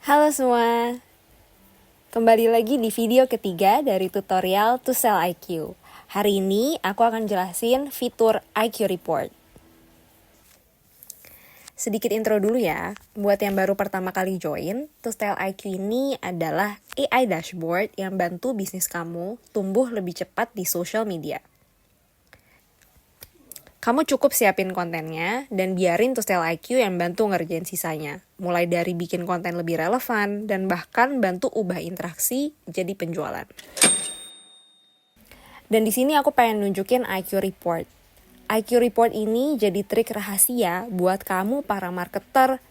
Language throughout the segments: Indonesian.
Halo semua, kembali lagi di video ketiga dari tutorial To Sell IQ. Hari ini aku akan jelasin fitur IQ Report. Sedikit intro dulu ya, buat yang baru pertama kali join, To Sell IQ ini adalah AI dashboard yang bantu bisnis kamu tumbuh lebih cepat di social media. Kamu cukup siapin kontennya dan biarin To Sell IQ yang bantu ngerjain sisanya. Mulai dari bikin konten lebih relevan dan bahkan bantu ubah interaksi jadi penjualan. Dan di sini aku pengen nunjukin IQ Report. IQ Report ini jadi trik rahasia buat kamu para marketer,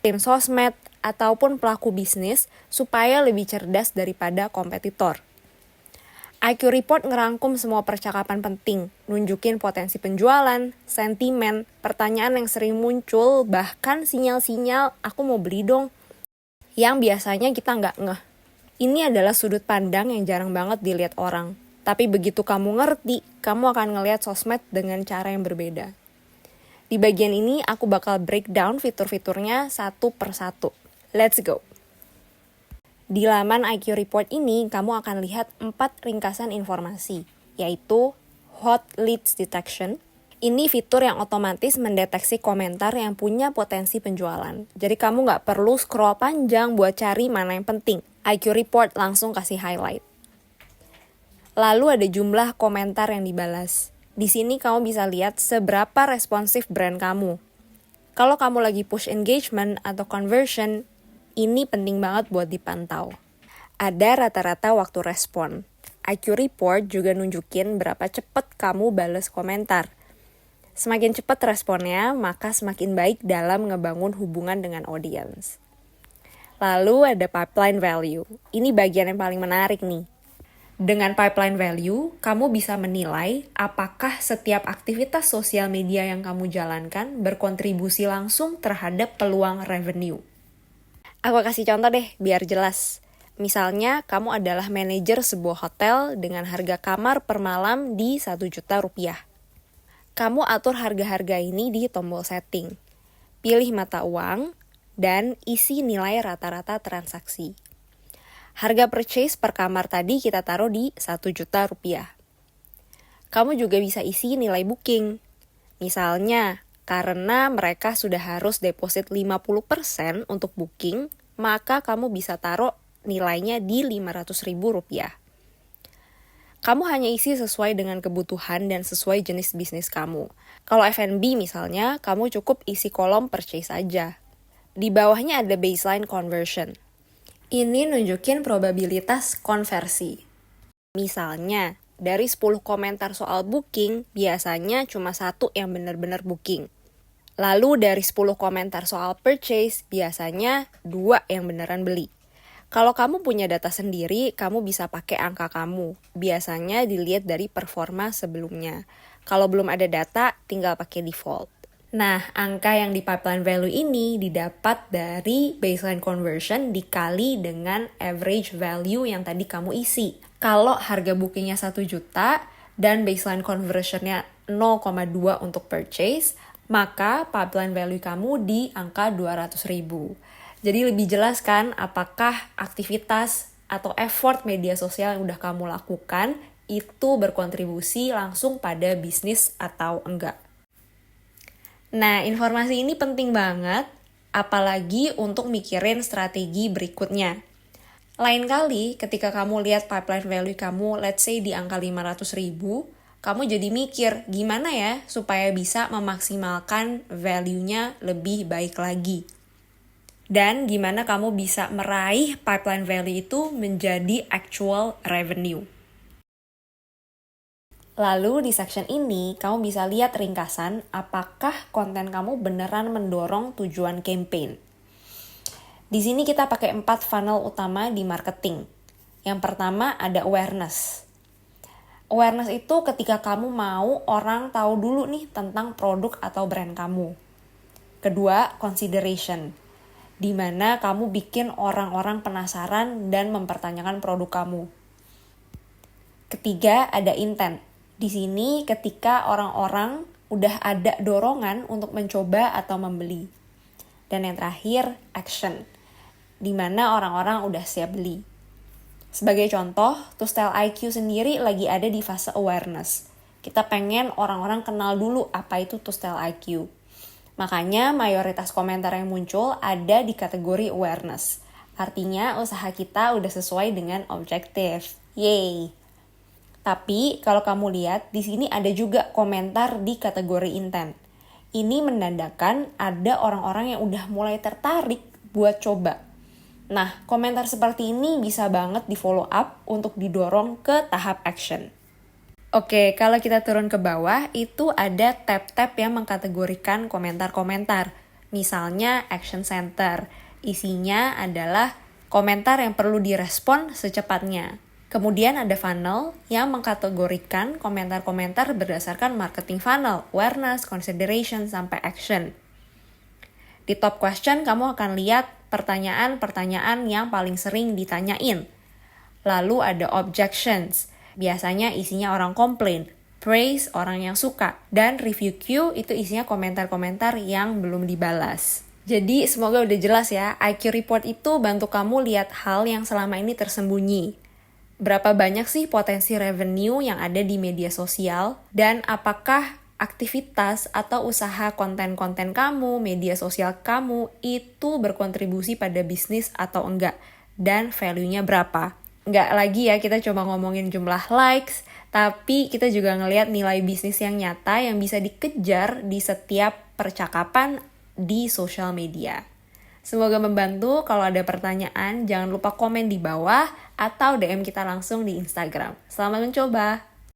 tim sosmed, ataupun pelaku bisnis supaya lebih cerdas daripada kompetitor. IQ Report ngerangkum semua percakapan penting, nunjukin potensi penjualan, sentimen, pertanyaan yang sering muncul, bahkan sinyal-sinyal aku mau beli dong, yang biasanya kita nggak ngeh. Ini adalah sudut pandang yang jarang banget dilihat orang, tapi begitu kamu ngerti, kamu akan ngelihat sosmed dengan cara yang berbeda. Di bagian ini aku bakal breakdown fitur-fiturnya satu per satu. Let's go! Di laman IQ Report ini, kamu akan lihat 4 ringkasan informasi, yaitu Hot Leads Detection. Ini fitur yang otomatis mendeteksi komentar yang punya potensi penjualan. Jadi kamu nggak perlu scroll panjang buat cari mana yang penting. IQ Report langsung kasih highlight. Lalu ada jumlah komentar yang dibalas. Di sini kamu bisa lihat seberapa responsif brand kamu. Kalau kamu lagi push engagement atau conversion, ini penting banget buat dipantau. Ada rata-rata waktu respon. IQ Report juga nunjukin berapa cepat kamu balas komentar. Semakin cepat responnya, maka semakin baik dalam ngebangun hubungan dengan audience. Lalu ada pipeline value. Ini bagian yang paling menarik nih. Dengan pipeline value, kamu bisa menilai apakah setiap aktivitas sosial media yang kamu jalankan berkontribusi langsung terhadap peluang revenue. Aku kasih contoh deh, biar jelas. Misalnya, kamu adalah manajer sebuah hotel dengan harga kamar per malam di 1 juta rupiah. Kamu atur harga-harga ini di tombol setting. Pilih mata uang, dan isi nilai rata-rata transaksi. Harga purchase per kamar tadi kita taruh di 1 juta rupiah. Kamu juga bisa isi nilai booking. Misalnya, karena mereka sudah harus deposit 50% untuk booking, maka kamu bisa taruh nilainya di Rp500.000. Kamu hanya isi sesuai dengan kebutuhan dan sesuai jenis bisnis kamu. Kalau F&B misalnya, kamu cukup isi kolom purchase aja. Di bawahnya ada baseline conversion. Ini nunjukin probabilitas konversi. Misalnya, dari 10 komentar soal booking, biasanya cuma 1 yang benar-benar booking. Lalu dari 10 komentar soal purchase, biasanya 2 yang beneran beli. Kalau kamu punya data sendiri, kamu bisa pakai angka kamu. Biasanya dilihat dari performa sebelumnya. Kalau belum ada data, tinggal pakai default. Nah, angka yang di pipeline value ini didapat dari baseline conversion dikali dengan average value yang tadi kamu isi. Kalau harga bookingnya 1 juta dan baseline conversionnya 0,2 untuk purchase, maka pipeline value kamu di angka 200.000. Jadi lebih jelas kan apakah aktivitas atau effort media sosial yang udah kamu lakukan itu berkontribusi langsung pada bisnis atau enggak. Nah, informasi ini penting banget, apalagi untuk mikirin strategi berikutnya. Lain kali ketika kamu lihat pipeline value kamu, let's say di angka 500.000, kamu jadi mikir gimana ya supaya bisa memaksimalkan value-nya lebih baik lagi. Dan gimana kamu bisa meraih pipeline value itu menjadi actual revenue. Lalu di section ini, kamu bisa lihat ringkasan apakah konten kamu beneran mendorong tujuan campaign. Di sini kita pakai 4 funnel utama di marketing. Yang pertama ada awareness. Awareness itu ketika kamu mau orang tahu dulu nih tentang produk atau brand kamu. Kedua, consideration. Di mana kamu bikin orang-orang penasaran dan mempertanyakan produk kamu. Ketiga, ada intent. Di sini ketika orang-orang udah ada dorongan untuk mencoba atau membeli. Dan yang terakhir, action. di mana orang-orang udah siap beli. Sebagai contoh, To-Style IQ sendiri lagi ada di fase awareness. Kita pengen orang-orang kenal dulu apa itu To-Style IQ. Makanya mayoritas komentar yang muncul ada di kategori awareness. Artinya usaha kita udah sesuai dengan objektif. Yeay! Tapi kalau kamu lihat, di sini ada juga komentar di kategori intent. Ini menandakan ada orang-orang yang udah mulai tertarik buat coba. Nah, komentar seperti ini bisa banget di follow up untuk didorong ke tahap action. Oke, kalau kita turun ke bawah, itu ada tab-tab yang mengkategorikan komentar-komentar. Misalnya action center. Isinya adalah komentar yang perlu direspon secepatnya. Kemudian ada funnel yang mengkategorikan komentar-komentar berdasarkan marketing funnel, awareness, consideration, sampai action. Di top question kamu akan lihat pertanyaan-pertanyaan yang paling sering ditanyain. Lalu ada objections, biasanya isinya orang komplain, praise orang yang suka, dan review queue itu isinya komentar-komentar yang belum dibalas. Jadi semoga udah jelas ya, IQ Report itu bantu kamu lihat hal yang selama ini tersembunyi. Berapa banyak sih potensi revenue yang ada di media sosial, dan apakah aktivitas atau usaha konten-konten kamu, media sosial kamu itu berkontribusi pada bisnis atau enggak, dan value-nya berapa. Enggak lagi ya kita cuma ngomongin jumlah likes, tapi kita juga ngelihat nilai bisnis yang nyata yang bisa dikejar di setiap percakapan di sosial media. Semoga membantu. Kalau ada pertanyaan, jangan lupa komen di bawah atau DM kita langsung di Instagram. Selamat mencoba!